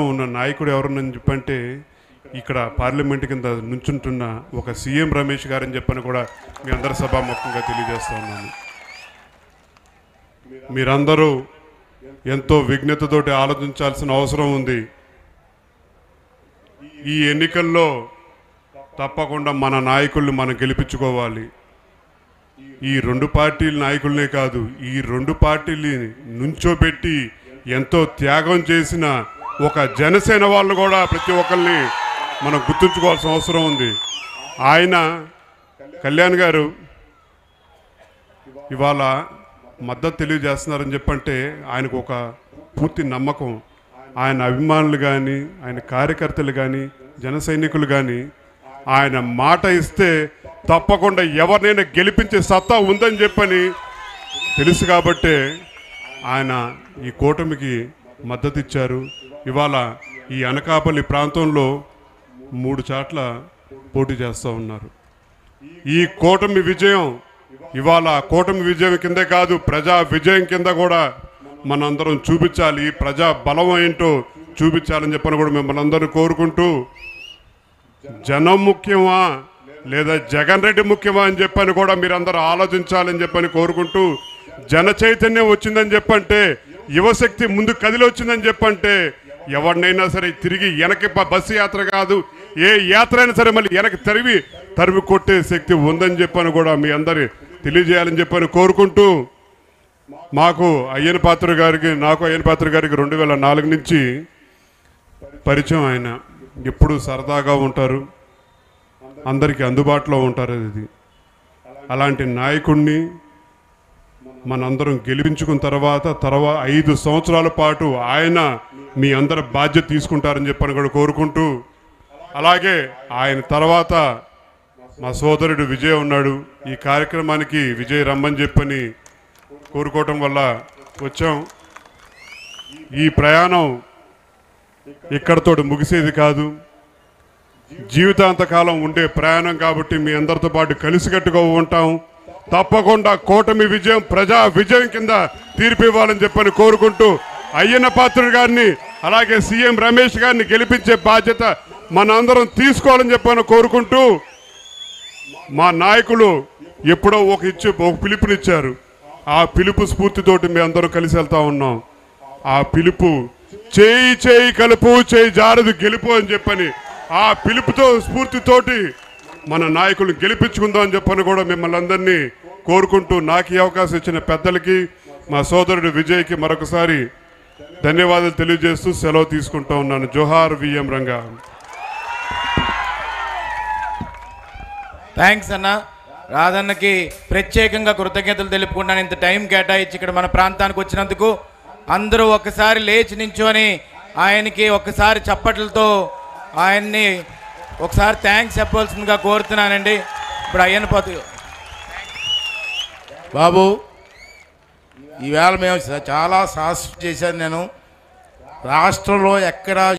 ఉన్న నాయకుడు ఎవరని చెప్పంటే ఇక్కడ పార్లమెంట్ కింద నుంచుంటున్న ఒక సీఎం రమేష్ గారని చెప్పని కూడా మీ అందరి సభాముఖంగా తెలియజేస్తా ఉన్నాను. మీరందరూ ఎంతో విజ్ఞతతోటి ఆలోచించాల్సిన అవసరం ఉంది. ఈ ఎన్నికల్లో తప్పకుండా మన నాయకుల్ని మనం గెలిపించుకోవాలి. ఈ రెండు పార్టీల నాయకులనే కాదు, ఈ రెండు పార్టీలు నుంచోబెట్టి ఎంతో త్యాగం చేసిన ఒక జనసేన వాళ్ళు కూడా ప్రతి ఒక్కరిని మనం గుర్తుంచుకోవాల్సిన అవసరం ఉంది. ఆయన కళ్యాణ్ గారు ఇవాళ మద్దతు తెలియజేస్తున్నారని చెప్పంటే ఆయనకు ఒక పూర్తి నమ్మకం. ఆయన అభిమానులు కానీ, ఆయన కార్యకర్తలు కానీ, జన సైనికులు కానీ ఆయన మాట ఇస్తే తప్పకుండా ఎవరినైనా గెలిపించే సత్తా ఉందని చెప్పని తెలుసు కాబట్టే ఆయన ఈ కూటమికి మద్దతు ఇచ్చారు. ఇవాళ ఈ అనకాపల్లి ప్రాంతంలో 3 చోట్ల పోటీ చేస్తూ ఉన్నారు. ఈ కూటమి విజయం ఇవాళ కూటమి విజయం కిందే కాదు, ప్రజా విజయం కింద కూడా మనందరం చూపించాలి. ఈ ప్రజా బలం ఏంటో చూపించాలని చెప్పని కూడా మిమ్మల్ని అందరూ కోరుకుంటూ, జనం ముఖ్యమా లేదా జగన్ రెడ్డి ముఖ్యమా అని చెప్పని కూడా మీరందరూ ఆలోచించాలని చెప్పని కోరుకుంటూ, జన చైతన్యం వచ్చిందని చెప్పంటే, యువశక్తి ముందు కదిలి వచ్చిందని చెప్పంటే ఎవరినైనా సరే తిరిగి వెనక్కి బస్సు యాత్ర కాదు, ఏ యాత్ర అయినా సరే మళ్ళీ వెనక్కి తరిమి కొట్టే శక్తి ఉందని చెప్పని కూడా మీ అందరి తెలియజేయాలని చెప్పని కోరుకుంటూ, నాకు అయ్యన్ పాత్ర గారికి 2004 నుంచి పరిచయం. ఆయన ఎప్పుడు సరదాగా ఉంటారు, అందరికీ అందుబాటులో ఉంటారు. ఇది అలాంటి నాయకుడిని మనందరం గెలిపించుకున్న తర్వాత 5 సంవత్సరాల పాటు ఆయన మీ అందరి బాధ్యత తీసుకుంటారని చెప్పని కూడా కోరుకుంటూ, అలాగే ఆయన తర్వాత మా సోదరుడు విజయ్ ఉన్నాడు. ఈ కార్యక్రమానికి విజయ్ రమ్మని చెప్పని కోరుకోవటం వల్ల వచ్చాం. ఈ ప్రయాణం ఇక్కడతో ముగిసేది కాదు, జీవితాంతకాలం ఉండే ప్రయాణం కాబట్టి మీ అందరితో పాటు కలిసికట్టుగా ఉంటాం. తప్పకుండా కూటమి విజయం ప్రజా విజయం కింద తీర్పు ఇవ్వాలని చెప్పని కోరుకుంటూ, అయ్యన్న పాత్రుడు గారిని అలాగే సీఎం రమేష్ గారిని గెలిపించే బాధ్యత మన అందరం తీసుకోవాలని చెప్పని కోరుకుంటూ, మా నాయకులు ఎప్పుడో ఒక పిలుపునిచ్చారు. ఆ పిలుపు స్ఫూర్తితోటి మేము అందరం కలిసి వెళ్తా ఉన్నాం. ఆ పిలుపు చేయి కలుపు, చేయి జారదు గెలుపు అని చెప్పని ఆ పిలుపుతో స్ఫూర్తితోటి మన నాయకులను గెలిపించుకుందాం అని చెప్పని కూడా మిమ్మల్ని అందరినీ కోరుకుంటూ, నాకు ఈ అవకాశం ఇచ్చిన పెద్దలకి, మా సోదరుడు విజయ్కి మరొకసారి ధన్యవాదాలు తెలియజేస్తూ సెలవు తీసుకుంటూ ఉన్నాను. జోహార్ విఎం రంగా. థ్యాంక్స్ అన్న. రాధన్నకి ప్రత్యేకంగా కృతజ్ఞతలు తెలుపుకుంటాను. ఇంత టైం కేటాయించి ఇక్కడ మన ప్రాంతానికి వచ్చినందుకు అందరూ ఒక్కసారి లేచి నించొని ఆయనకి ఒక్కసారి చప్పట్లతో ఆయన్ని ఒకసారి థ్యాంక్స్ చెప్పవలసిందిగా కోరుతున్నానండి. ఇప్పుడు అయ్యన్న పాత్ర బాబు, ఈవేళ మేము చాలా సాహసం చేశాను. నేను రాష్ట్రంలో ఎక్కడ